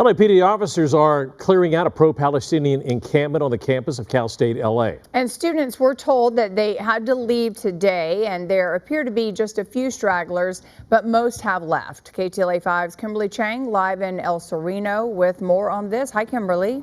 LAPD officers are clearing out a pro-Palestinian encampment on the campus of Cal State LA. And students were told that they had to leave today, and there appear to be just a few stragglers, but most have left. KTLA 5's Kimberly Chang live in El Sereno with more on this. Hi, Kimberly.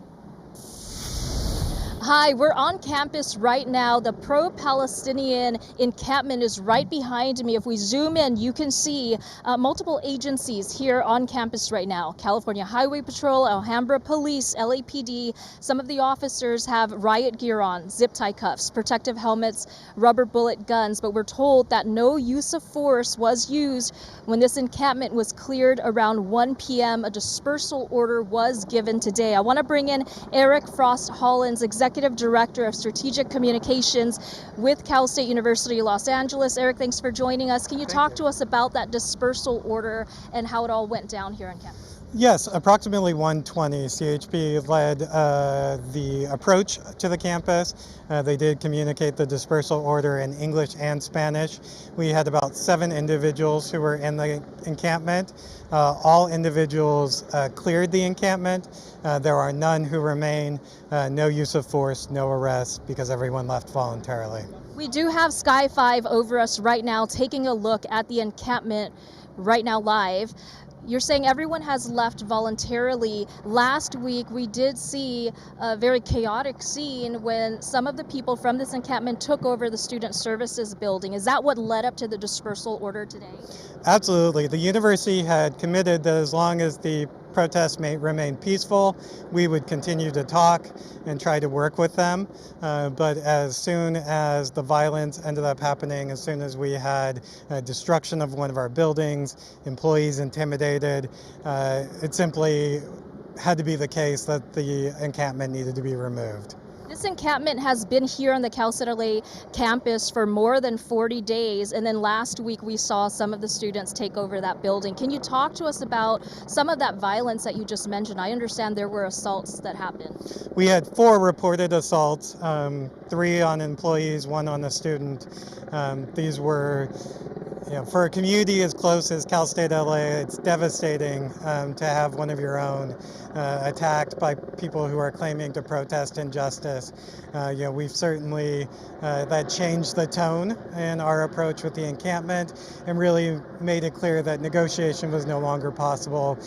Hi, we're on campus right now. The pro-Palestinian encampment is right behind me. If we zoom in, you can see multiple agencies here on campus right now. California Highway Patrol, Alhambra Police, LAPD. Some of the officers have riot gear on, zip tie cuffs, protective helmets, rubber bullet guns, but we're told that no use of force was used when this encampment was cleared around 1 p.m. A dispersal order was given today. I want to bring in Eric Frost Hollins, Executive Director of Strategic Communications with Cal State University, Los Angeles. Eric, thanks for joining us. Can you talk to us about that dispersal order and how it all went down here on campus? Yes, approximately 1:20, CHP led the approach to the campus. They did communicate the dispersal order in English and Spanish. We had about 7 individuals who were in the encampment. All individuals cleared the encampment. There are none who remain. No use of force, no arrest, because everyone left voluntarily. We do have Sky 5 over us right now, taking a look at the encampment right now live. You're saying everyone has left voluntarily. Last week, we did see a very chaotic scene when some of the people from this encampment took over the Student Services building. Is that what led up to the dispersal order today? Absolutely. The university had committed that as long as the protests may remain peaceful, we would continue to talk and try to work with them. But as soon as the violence ended up happening, as soon as we had destruction of one of our buildings, employees intimidated, it simply had to be the case that the encampment needed to be removed. This encampment has been here on the Cal State LA campus for more than 40 days, and then last week we saw some of the students take over that building. Can you talk to us about some of that violence that you just mentioned? I understand there were assaults that happened. We had 4 reported assaults, 3 on employees, 1 on a student. These were, for a community as close as Cal State LA, it's devastating to have one of your own attacked by people who are claiming to protest injustice. We've certainly, that changed the tone in our approach with the encampment and really made it clear that negotiation was no longer possible.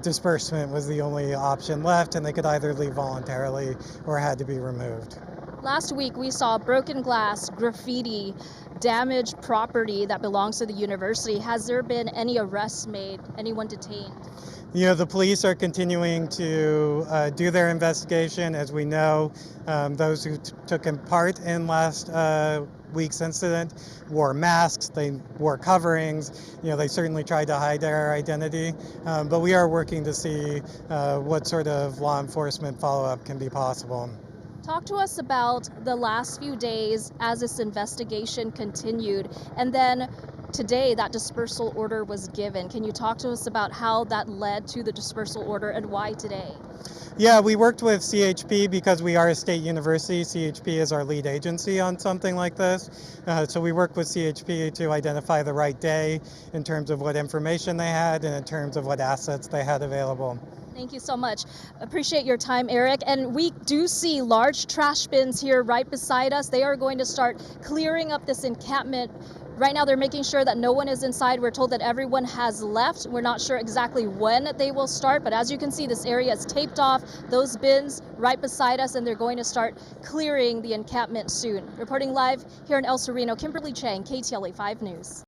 Disbursement was the only option left, and they could either leave voluntarily or had to be removed. Last week we saw broken glass, graffiti, damaged property that belongs to the university. Has there been any arrests made, anyone detained? The police are continuing to do their investigation. As we know, those who took part in last week's incident wore masks, they wore coverings, they certainly tried to hide their identity, but we are working to see what sort of law enforcement follow-up can be possible. Talk to us about the last few days as this investigation continued, and then today that dispersal order was given. Can you talk to us about how that led to the dispersal order and why today? Yeah, we worked with CHP because we are a state university. CHP is our lead agency on something like this. So we worked with CHP to identify the right day in terms of what information they had and in terms of what assets they had available. Thank you so much. Appreciate your time, Eric. And we do see large trash bins here right beside us. They are going to start clearing up this encampment. Right now, they're making sure that no one is inside. We're told that everyone has left. We're not sure exactly when they will start, but as you can see, this area is taped off. Those bins right beside us, and they're going to start clearing the encampment soon. Reporting live here in El Sereno, Kimberly Chang, KTLA 5 News.